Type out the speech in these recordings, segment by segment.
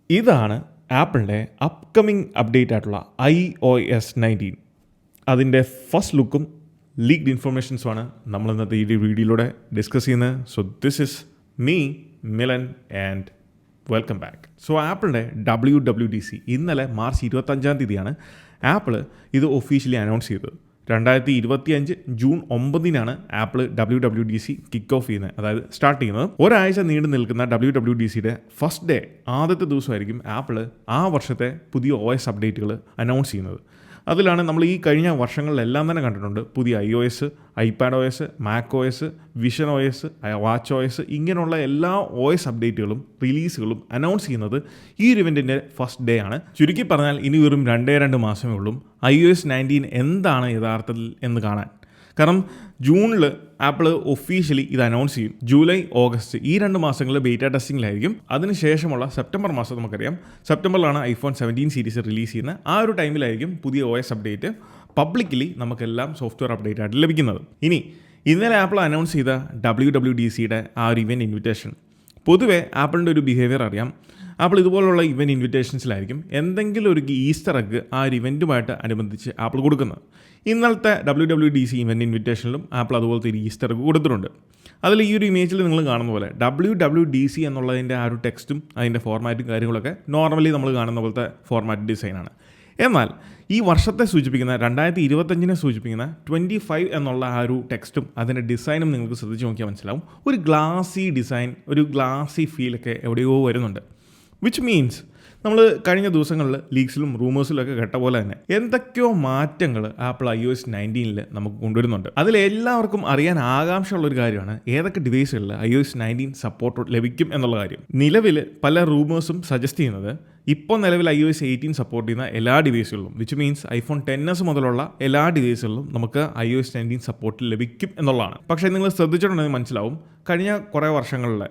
ഇതാണ് ആപ്പിളിൻ്റെ upcoming update ആയിട്ടുള്ള iOS 19. അതിൻ്റെ ഫസ്റ്റ് ലുക്കും ലീക്ഡ് ഇൻഫർമേഷൻസുമാണ് നമ്മൾ ഇന്നത്തെ ഈ വീഡിയോയിലൂടെ ഡിസ്കസ് ചെയ്യുന്നത്. So this is me Milan and welcome back. So ആപ്പിളിൻ്റെ WWDC ഇന്നലെ മാർച്ച് 25 ആപ്പിൾ ഇത് ഒഫീഷ്യലി അനൗൺസ് ചെയ്തത്. 2025 June 9 apple WWDC kick off ചെയ്യുന്നത്, അതായത് സ്റ്റാർട്ട് ചെയ്യുന്നത്. ഒരാഴ്ച നീണ്ടു നിൽക്കുന്ന WWDCയുടെ ഫസ്റ്റ് ഡേ, ആദ്യത്തെ ദിവസമായിരിക്കും ആപ്പിൾ ആ വർഷത്തെ പുതിയ OS അപ്ഡേറ്റുകൾ അനൗൺസ് ചെയ്യുന്നത്. അതിലാണ് നമ്മൾ ഈ കഴിഞ്ഞ വർഷങ്ങളിലെല്ലാം തന്നെ കണ്ടിട്ടുണ്ട് പുതിയ iOS, iPadOS, macOS, visionOS, watchOS ഇങ്ങനെയുള്ള എല്ലാ OS അപ്ഡേറ്റുകളും റിലീസുകളും അനൗൺസ് ചെയ്യുന്നത് ഈ ഒരു ഇവൻറ്റിൻ്റെ ഫസ്റ്റ് ഡേ ആണ്. ചുരുക്കി പറഞ്ഞാൽ ഇനി വെറും 2 മാസമേ ഉള്ളൂ iOS 19 എന്താണ് യഥാർത്ഥത്തിൽ എന്ന് കാണാൻ. കാരണം ജൂണിൽ ആപ്പിൾ ഒഫീഷ്യലി ഇത് അനൗൺസ് ചെയ്യും. ജൂലൈ, ഓഗസ്റ്റ് ഈ 2 മാസങ്ങളിൽ ബീറ്റ ടെസ്റ്റിംഗിലായിരിക്കും. അതിനുശേഷമുള്ള സെപ്റ്റംബർ മാസം നമുക്കറിയാം, സെപ്റ്റംബറിലാണ് iPhone 17 സീരീസ് റിലീസ് ചെയ്യുന്നത്. ആ ഒരു ടൈമിലായിരിക്കും പുതിയ OS അപ്ഡേറ്റ് പബ്ലിക്കലി നമുക്കെല്ലാം സോഫ്റ്റ്വെയർ അപ്ഡേറ്റ് ആയിട്ട് ലഭിക്കുന്നത്. ഇന്നലെ ആപ്പിൾ അനൗൺസ് ചെയ്ത WWDCയുടെ ആ ഒരു ഇവൻറ്റ് ഇൻവിറ്റേഷൻ, പൊതുവേ ആപ്പിളിൻ്റെ ഒരു ബിഹേവിയർ അറിയാം. ആപ്പിൾ ഇതുപോലുള്ള ഇവൻറ്റ് ഇൻവിറ്റേഷൻസിലായിരിക്കും എന്തെങ്കിലും ഒരു ഈസ്റ്റർ എഗ് ആ ഒരു ഇവൻറ്റുമായിട്ട് അനുബന്ധിച്ച് ആപ്പിൾ കൊടുക്കുന്നത്. ഇന്നലത്തെ WWDC ഇവൻറ്റ് ഇൻവിറ്റേഷനിലും ആപ്പിൾ അതുപോലത്തെ ഒരു ഈസ്റ്റർ എഗ് കൊടുത്തിട്ടുണ്ട്. അതിൽ ഈ ഒരു ഇമേജിൽ നിങ്ങൾ കാണുന്ന പോലെ WWDC എന്നുള്ളതിൻ്റെ ആ ഒരു ടെക്സ്റ്റും അതിൻ്റെ ഫോർമാറ്റും കാര്യങ്ങളൊക്കെ നോർമലി നമ്മൾ കാണുന്ന പോലത്തെ ഫോർമാറ്റ് ഡിസൈനാണ്. എന്നാൽ ഈ വർഷത്തെ സൂചിപ്പിക്കുന്ന 2025 സൂചിപ്പിക്കുന്ന 25 എന്നുള്ള ആ ഒരു ടെക്സ്റ്റും അതിൻ്റെ ഡിസൈനും നിങ്ങൾക്ക് ശ്രദ്ധിച്ച് നോക്കിയാൽ മനസ്സിലാവും. ഒരു ഗ്ലാസി ഡിസൈൻ, ഒരു ഗ്ലാസി ഫീലൊക്കെ എവിടെയോ വരുന്നുണ്ട്. വിച്ച് മീൻസ് നമ്മൾ കഴിഞ്ഞ ദിവസങ്ങളിൽ ലീക്സിലും റൂമേഴ്സിലൊക്കെ കേട്ട പോലെ തന്നെ എന്തൊക്കെയോ മാറ്റങ്ങൾ ആപ്പിൾ iOS 19 നമുക്ക് കൊണ്ടുവരുന്നുണ്ട്. അതിലെല്ലാവർക്കും അറിയാൻ ആകാംക്ഷയുള്ളൊരു കാര്യമാണ് ഏതൊക്കെ ഡിവൈസുകളിൽ iOS 19 സപ്പോർട്ട് ലഭിക്കും എന്നുള്ള കാര്യം. നിലവിൽ പല റൂമേഴ്സും സജസ്റ്റ് ചെയ്യുന്നത് ഇപ്പോൾ നിലവിൽ iOS 18 സപ്പോർട്ട് ചെയ്യുന്ന എല്ലാ ഡിവൈസുകളിലും, വിച്ച് മീൻസ് iPhone XS മുതലുള്ള എല്ലാ ഡിവൈസുകളിലും നമുക്ക് iOS 19 സപ്പോർട്ട് ലഭിക്കും എന്നുള്ളതാണ്. പക്ഷേ നിങ്ങൾ ശ്രദ്ധിച്ചിട്ടുണ്ടെങ്കിൽ മനസ്സിലാവും, കഴിഞ്ഞ കുറേ വർഷങ്ങളിലെ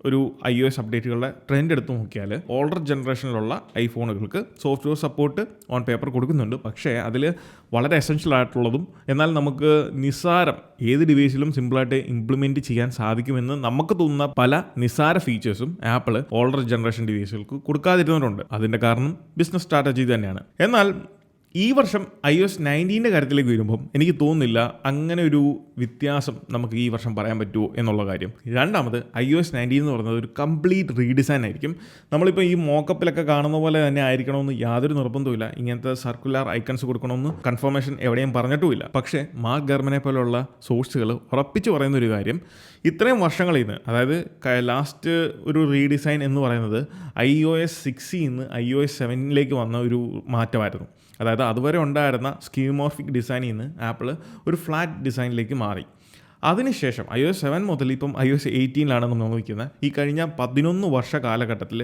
ഒരു iOS അപ്ഡേറ്റുകളുടെ ട്രെൻഡ് എടുത്ത് നോക്കിയാൽ ഓൾഡർ ജനറേഷനിലുള്ള ഐഫോണുകൾക്ക് സോഫ്റ്റ്വെയർ സപ്പോർട്ട് ഓൺ പേപ്പർ കൊടുക്കുന്നുണ്ട്. പക്ഷേ അതിൽ വളരെ എസെൻഷ്യൽ ആയിട്ടുള്ളതും എന്നാൽ നമുക്ക് നിസ്സാരം ഏത് ഡിവൈസിലും സിമ്പിളായിട്ട് ഇംപ്ലിമെൻറ്റ് ചെയ്യാൻ സാധിക്കുമെന്ന് നമുക്ക് തോന്നുന്ന പല നിസ്സാര ഫീച്ചേഴ്സും ആപ്പിൾ ഓൾഡർ ജനറേഷൻ ഡിവൈസുകൾക്ക് കൊടുക്കാതിരുന്നവരുണ്ട്. അതിൻ്റെ കാരണം ബിസിനസ് സ്ട്രാറ്റജി തന്നെയാണ്. എന്നാൽ ഈ വർഷം iOS 19 കാര്യത്തിലേക്ക് വരുമ്പം എനിക്ക് തോന്നുന്നില്ല അങ്ങനെ ഒരു വ്യത്യാസം നമുക്ക് ഈ വർഷം പറയാൻ പറ്റുമോ എന്നുള്ള കാര്യം. രണ്ടാമത് iOS 19 എന്ന് പറയുന്നത് ഒരു കംപ്ലീറ്റ് റീഡിസൈൻ ആയിരിക്കും. നമ്മളിപ്പോൾ ഈ മോക്കപ്പിലൊക്കെ കാണുന്ന പോലെ തന്നെ ആയിരിക്കണമെന്ന് യാതൊരു നിർബന്ധവുമില്ല. ഇങ്ങനത്തെ സർക്കുലർ ഐക്കൺസ് കൊടുക്കണമെന്ന് കൺഫർമേഷൻ എവിടെയും പറഞ്ഞിട്ടുമില്ല. പക്ഷേ മാർക്ക് ഗർമനെ പോലെയുള്ള സോഴ്സുകൾ ഉറപ്പിച്ച് പറയുന്ന ഒരു കാര്യം, ഇത്രയും വർഷങ്ങളിൽ നിന്ന്, അതായത് ലാസ്റ്റ് ഒരു റീഡിസൈൻ എന്ന് പറയുന്നത് iOS 6 നിന്ന് iOS 7 വന്ന ഒരു മാറ്റമായിരുന്നു. അതായത് അതുവരെ ഉണ്ടായിരുന്ന സ്കീമോർഫിക് ഡിസൈനിൽ നിന്ന് ആപ്പിൾ ഒരു ഫ്ലാറ്റ് ഡിസൈനിലേക്ക് മാറി. അതിനുശേഷം iOS 7 മുതൽ ഇപ്പം iOS 18 നമ്മൾ നോക്കുന്നത്. ഈ കഴിഞ്ഞ 11 വർഷ കാലഘട്ടത്തിൽ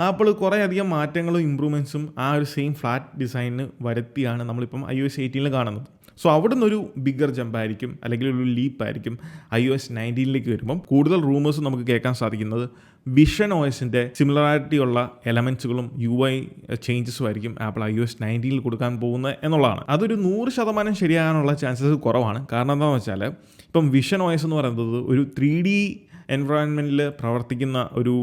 ആപ്പിൾ കുറേയധികം മാറ്റങ്ങളും ഇമ്പ്രൂവ്മെൻറ്റ്സും ആ ഒരു സെയിം ഫ്ലാറ്റ് ഡിസൈനിന് വരുത്തിയാണ് നമ്മളിപ്പം iOS 18 കാണുന്നത്. സോ അവിടെ നിന്നൊരു ബിഗ്ഗർ ജമ്പായിരിക്കും, അല്ലെങ്കിൽ ഒരു ലീപ്പായിരിക്കും iOS 19 വരുമ്പം. കൂടുതൽ റൂമേഴ്സ് നമുക്ക് കേൾക്കാൻ സാധിക്കുന്നത് visionOSൻ്റെ സിമിലറാരിറ്റി ഉള്ള എലമെൻറ്റ്സുകളും UI ചേഞ്ചസും ആയിരിക്കും ആപ്പിൾ iOS 19 കൊടുക്കാൻ പോകുന്നത് എന്നുള്ളതാണ്. അതൊരു 100% ശരിയാകാനുള്ള ചാൻസസ് കുറവാണ്. കാരണം എന്താണെന്ന് വെച്ചാൽ ഇപ്പം visionOS എന്ന് പറയുന്നത് ഒരു 3D എൻവയോൺമെൻറ്റിൽ പ്രവർത്തിക്കുന്ന ഒരു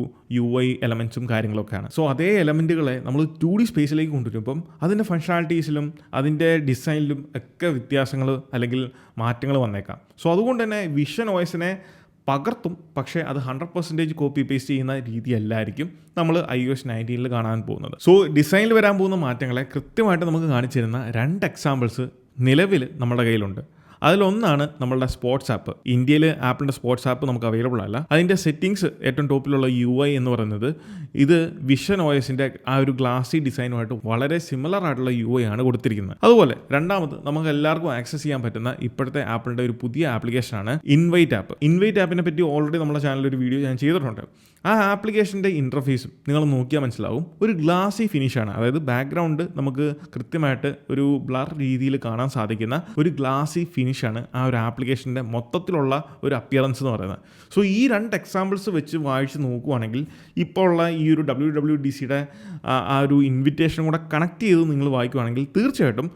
UI എലമെൻറ്റ്സും കാര്യങ്ങളൊക്കെയാണ്. സോ അതേ എലമെൻറ്റുകളെ നമ്മൾ 2D സ്പേസിലേക്ക് കൊണ്ടുവരുമ്പം അതിൻ്റെ ഫങ്ഷണാലിറ്റീസിലും അതിൻ്റെ ഡിസൈനിലും ഒക്കെ വ്യത്യാസങ്ങൾ അല്ലെങ്കിൽ മാറ്റങ്ങൾ വന്നേക്കാം. സോ അതുകൊണ്ട് തന്നെ visionOSനെ പകർത്തും, പക്ഷേ അത് 100% കോപ്പി പേസ്റ്റ് ചെയ്യുന്ന രീതിയല്ലായിരിക്കും നമ്മൾ iOS 19 കാണാൻ പോകുന്നത്. സോ ഡിസൈനിൽ വരാൻ പോകുന്ന മാറ്റങ്ങളെ കൃത്യമായിട്ട് നമുക്ക് കാണിച്ചു തരുന്ന 2 എക്സാമ്പിൾസ് നിലവിൽ നമ്മുടെ കയ്യിലുണ്ട്. അതിലൊന്നാണ് നമ്മളുടെ സ്പോർട്സ് ആപ്പ്. ഇന്ത്യയിൽ ആപ്പിളിൻ്റെ സ്പോർട്സ് ആപ്പ് നമുക്ക് അവൈലബിൾ അല്ല. അതിൻ്റെ സെറ്റിങ്സ് ഏറ്റവും ടോപ്പിലുള്ള UI എന്ന് പറയുന്നത് ഇത് visionOSൻ്റെ ആ ഒരു ഗ്ലാസി ഡിസൈനുമായിട്ട് വളരെ സിമിലർ ആയിട്ടുള്ള UI ആണ് കൊടുത്തിരിക്കുന്നത്. അതുപോലെ രണ്ടാമത് നമുക്ക് എല്ലാവർക്കും ആക്സസ് ചെയ്യാൻ പറ്റുന്ന ഇപ്പോഴത്തെ ആപ്പിളിൻ്റെ ഒരു പുതിയ ആപ്ലിക്കേഷനാണ് ഇൻവൈറ്റ് ആപ്പ്. ഇൻവൈറ്റ് ആപ്പിനെ പറ്റി ഓൾറെഡി നമ്മുടെ ചാനലിൽ ഒരു വീഡിയോ ഞാൻ ചെയ്തിട്ടുണ്ട്. ആ ആപ്ലിക്കേഷൻ്റെ ഇൻ്റർഫേസും നിങ്ങൾ നോക്കിയാൽ മനസ്സിലാവും, ഒരു ഗ്ലാസി ഫിനിഷാണ്. അതായത് ബാക്ക്ഗ്രൗണ്ട് നമുക്ക് കൃത്യമായിട്ട് ഒരു ബ്ലർ രീതിയിൽ കാണാൻ സാധിക്കുന്ന ഒരു ഗ്ലാസി ഫിനിഷാണ് ആ ഒരു ആപ്ലിക്കേഷൻ്റെ മൊത്തത്തിലുള്ള ഒരു അപ്പിയറൻസ് എന്ന് പറയുന്നത്. സോ ഈ 2 എക്സാമ്പിൾസ് വെച്ച് വായിച്ച് നോക്കുവാണെങ്കിൽ ഇപ്പോൾ ഉള്ള ഈ ഒരു WWDCയുടെ ആ ഒരു ഇൻവിറ്റേഷൻ കൂടെ കണക്ട് ചെയ്ത് നിങ്ങൾ വായിക്കുവാണെങ്കിൽ തീർച്ചയായിട്ടും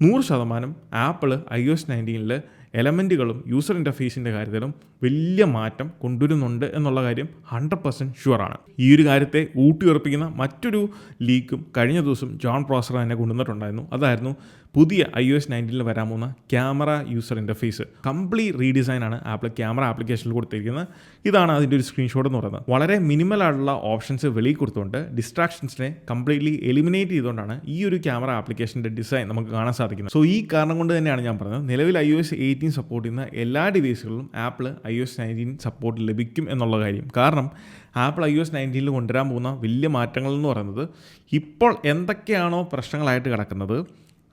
100% ആപ്പിൾ iOS 19 എലമെൻറ്റുകളും യൂസർ ഇൻ്റർഫേസിൻ്റെ കാര്യത്തിലും വലിയ മാറ്റം കൊണ്ടുവരുന്നുണ്ട് എന്നുള്ള കാര്യം 100% ഷുവറാണ്. ഈ ഒരു കാര്യത്തെ ഊട്ടിയുറപ്പിക്കുന്ന മറ്റൊരു ലീക്കും കഴിഞ്ഞ ദിവസം ജോൺ പ്രോസർ തന്നെ കൊണ്ടുവന്നിട്ടുണ്ടായിരുന്നു. അതായിരുന്നു പുതിയ iOS 19 വരാൻ പോകുന്ന ക്യാമറ യൂസർ ഇൻ്റർഫേസ്. കംപ്ലീറ്റ് റീഡിസൈനാണ് ആപ്പിൾ ക്യാമറ ആപ്ലിക്കേഷനിൽ കൊടുത്തിരിക്കുന്നത്. ഇതാണ് അതിൻ്റെ ഒരു സ്ക്രീൻഷോട്ട് എന്ന് പറയുന്നത്. വളരെ മിനിമൽ ആയിട്ടുള്ള ഓപ്ഷൻസ് വെളിയിൽ കൊടുത്തുകൊണ്ട് ഡിസ്ട്രാക്ഷൻസിനെ കംപ്ലീറ്റ്ലി എലിമിനേറ്റ് ചെയ്തുകൊണ്ടാണ് ഈ ഒരു ക്യാമറ ആപ്ലിക്കേഷൻ്റെ ഡിസൈൻ നമുക്ക് കാണാൻ സാധിക്കുന്നത്. സോ ഈ കാരണം കൊണ്ട് തന്നെയാണ് ഞാൻ പറഞ്ഞത് നിലവിൽ iOS 18 സപ്പോർട്ട് ചെയ്യുന്ന എല്ലാ ഡിവൈസുകളിലും ആപ്പിൾ iOS 19 സപ്പോർട്ട് ലഭിക്കും എന്നുള്ള കാര്യം. കാരണം ആപ്പിൾ iOS 19 കൊണ്ടുവരാൻ പോകുന്ന വലിയ മാറ്റങ്ങൾ എന്ന് പറയുന്നത് ഇപ്പോൾ എന്തൊക്കെയാണോ പ്രശ്നങ്ങളായിട്ട് കിടക്കുന്നത്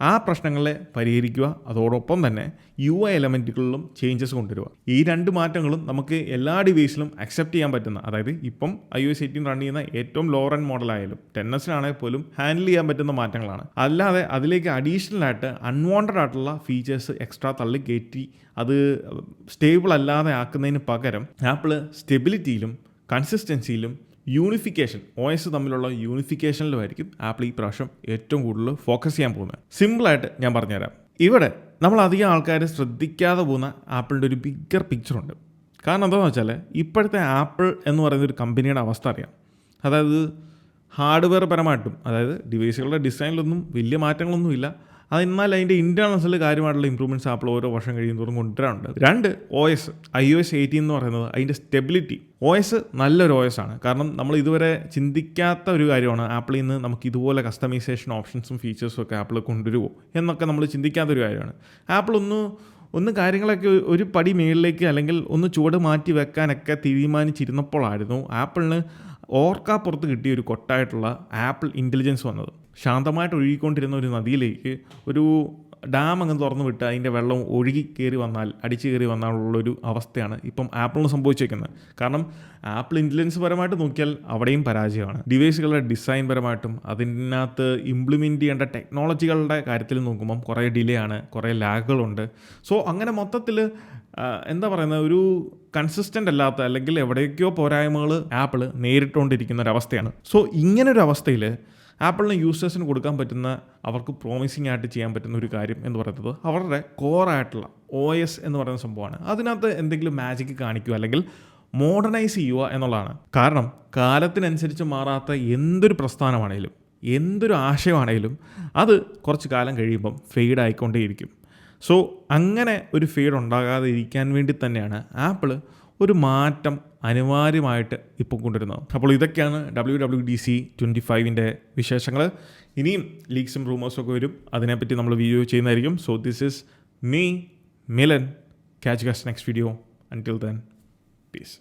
ആ പ്രശ്നങ്ങളെ പരിഹരിക്കുക, അതോടൊപ്പം തന്നെ UI എലമെൻറ്റുകളിലും ചേഞ്ചസ് കൊണ്ടുവരിക. ഈ രണ്ട് മാറ്റങ്ങളും നമുക്ക് എല്ലാ ഡിവൈസിലും അക്സെപ്റ്റ് ചെയ്യാൻ പറ്റുന്ന, അതായത് ഇപ്പം iOS 18 റൺ ചെയ്യുന്ന ഏറ്റവും ലോവർ എൻഡ് മോഡലായാലും 10s പോലും ഹാൻഡിൽ ചെയ്യാൻ പറ്റുന്ന മാറ്റങ്ങളാണ്. അല്ലാതെ അതിലേക്ക് അഡീഷണൽ ആയിട്ട് അൺവാണ്ടഡ് ആയിട്ടുള്ള ഫീച്ചേഴ്സ് എക്സ്ട്രാ തള്ളി കയറ്റി അത് സ്റ്റേബിൾ അല്ലാതെ ആക്കുന്നതിന് പകരം ആപ്പിൾ സ്റ്റെബിലിറ്റിയിലും കൺസിസ്റ്റൻസിയിലും യൂണിഫിക്കേഷൻ, OS തമ്മിലുള്ള യൂണിഫിക്കേഷനിലുമായിരിക്കും ആപ്പിൾ ഈ പ്രാവശ്യം ഏറ്റവും കൂടുതൽ ഫോക്കസ് ചെയ്യാൻ പോകുന്നത്. സിമ്പിളായിട്ട് ഞാൻ പറഞ്ഞുതരാം. ഇവിടെ നമ്മൾ അധികം ആൾക്കാർ ശ്രദ്ധിക്കാതെ പോകുന്ന ആപ്പിളിൻ്റെ ഒരു ബിഗ്ഗർ പിക്ചറുണ്ട്. കാരണം എന്താണെന്ന് വെച്ചാൽ ഇപ്പോഴത്തെ ആപ്പിൾ എന്ന് പറയുന്ന ഒരു കമ്പനിയുടെ അവസ്ഥ അറിയാം. അതായത് ഹാർഡ്വെയർ പരമായിട്ടും, അതായത് ഡിവൈസുകളുടെ ഡിസൈനിലൊന്നും വലിയ മാറ്റങ്ങളൊന്നുമില്ല. എന്നാൽ അതിൻ്റെ ഇൻറ്റേർണൽസിൽ കാര്യമായിട്ടുള്ള ഇമ്പ്രൂവ്മെൻറ്റ്സ് ആപ്പിൾ ഓരോ വർഷം കഴിയുന്നതോറും കൊണ്ടുവരാറുണ്ട്. 2 OS iOS 18 എന്ന് പറയുന്നത് അതിൻ്റെ സ്റ്റെബിലിറ്റി. OS നല്ലൊരു OS ആണ്. കാരണം നമ്മൾ ഇതുവരെ ചിന്തിക്കാത്ത ഒരു കാര്യമാണ് ആപ്പിളിൽ നിന്ന് നമുക്ക് ഇതുപോലെ കസ്റ്റമൈസേഷൻ ഓപ്ഷൻസും ഫീച്ചേഴ്സും ഒക്കെ ആപ്പിൾ കൊണ്ടുവരുമോ എന്നൊക്കെ നമ്മൾ ചിന്തിക്കാത്തൊരു കാര്യമാണ്. ആപ്പിൾ ഒന്ന് കാര്യങ്ങളൊക്കെ ഒരു പടി മേളിലേക്ക് അല്ലെങ്കിൽ ഒന്ന് ചുവട് മാറ്റി വെക്കാനൊക്കെ തീരുമാനിച്ചിരുന്നപ്പോഴായിരുന്നു ആപ്പിളിന് ഓർക്കാപ്പുറത്ത് കിട്ടിയ ഒരു കൊട്ടായിട്ടുള്ള ആപ്പിൾ ഇൻ്റലിജൻസ് വന്നത്. ശാന്തമായിട്ട് ഒഴുകിക്കൊണ്ടിരുന്ന ഒരു നദിയിലേക്ക് ഒരു ഡാം അങ്ങ് തുറന്നു വിട്ട് അതിൻ്റെ വെള്ളം ഒഴുകി കയറി വന്നാൽ, അടിച്ചു കയറി വന്നാലുള്ളൊരു അവസ്ഥയാണ് ഇപ്പം ആപ്പിളിന് സംഭവിച്ചേക്കുന്നത്. കാരണം ആപ്പിൾ ഇൻ്റലിജൻസ് പരമായിട്ട് നോക്കിയാൽ അവിടെയും പരാജയമാണ്. ഡിവൈസുകളുടെ ഡിസൈൻ പരമായിട്ടും അതിനകത്ത് ഇംപ്ലിമെൻറ്റ് ചെയ്യേണ്ട ടെക്നോളജികളുടെ കാര്യത്തിൽ നോക്കുമ്പം കുറേ ഡിലേ ആണ്, കുറേ ലാഗുകളുണ്ട്. സോ അങ്ങനെ മൊത്തത്തിൽ എന്താ പറയുന്നത്, ഒരു കൺസിസ്റ്റൻ്റ് അല്ലാത്ത അല്ലെങ്കിൽ എവിടേക്കോ പോരായ്മകൾ ആപ്പിൾ നേരിട്ടുകൊണ്ടിരിക്കുന്ന ഒരവസ്ഥയാണ്. സോ ഇങ്ങനൊരു അവസ്ഥയിൽ ആപ്പിളിന് യൂസേഴ്സിന് കൊടുക്കാൻ പറ്റുന്ന, അവർക്ക് പ്രോമിസിംഗ് ആയിട്ട് ചെയ്യാൻ പറ്റുന്ന ഒരു കാര്യം എന്ന് പറയുന്നത് അവരുടെ കോറായിട്ടുള്ള OS എന്ന് പറയുന്ന സംഭവമാണ്. അതിനകത്ത് എന്തെങ്കിലും മാജിക് കാണിക്കുക അല്ലെങ്കിൽ മോഡേണൈസ് ചെയ്യുക എന്നുള്ളതാണ്. കാരണം കാലത്തിനനുസരിച്ച് മാറാത്ത എന്തൊരു പ്രസ്ഥാനമാണെങ്കിലും എന്തൊരു ആശയമാണെങ്കിലും അത് കുറച്ച് കാലം കഴിയുമ്പം ഫെയ്ഡ് ആയിക്കൊണ്ടേയിരിക്കും. സോ അങ്ങനെ ഒരു ഫെയ്ഡ് ഉണ്ടാകാതെ ഇരിക്കാൻ വേണ്ടി തന്നെയാണ് ആപ്പിൾ ഒരു മാറ്റം അനിവാര്യമായിട്ട് ഇപ്പോൾ കൊണ്ടുവരുന്നത്. അപ്പോൾ ഇതൊക്കെയാണ് WWDC 25 വിശേഷങ്ങൾ. ഇനിയും ലീക്സും റൂമേഴ്സും ഒക്കെ വരും, അതിനെപ്പറ്റി നമ്മൾ വീഡിയോ ചെയ്യുന്നതായിരിക്കും. So this is me Milan. Catch you guys next video. Until then, peace.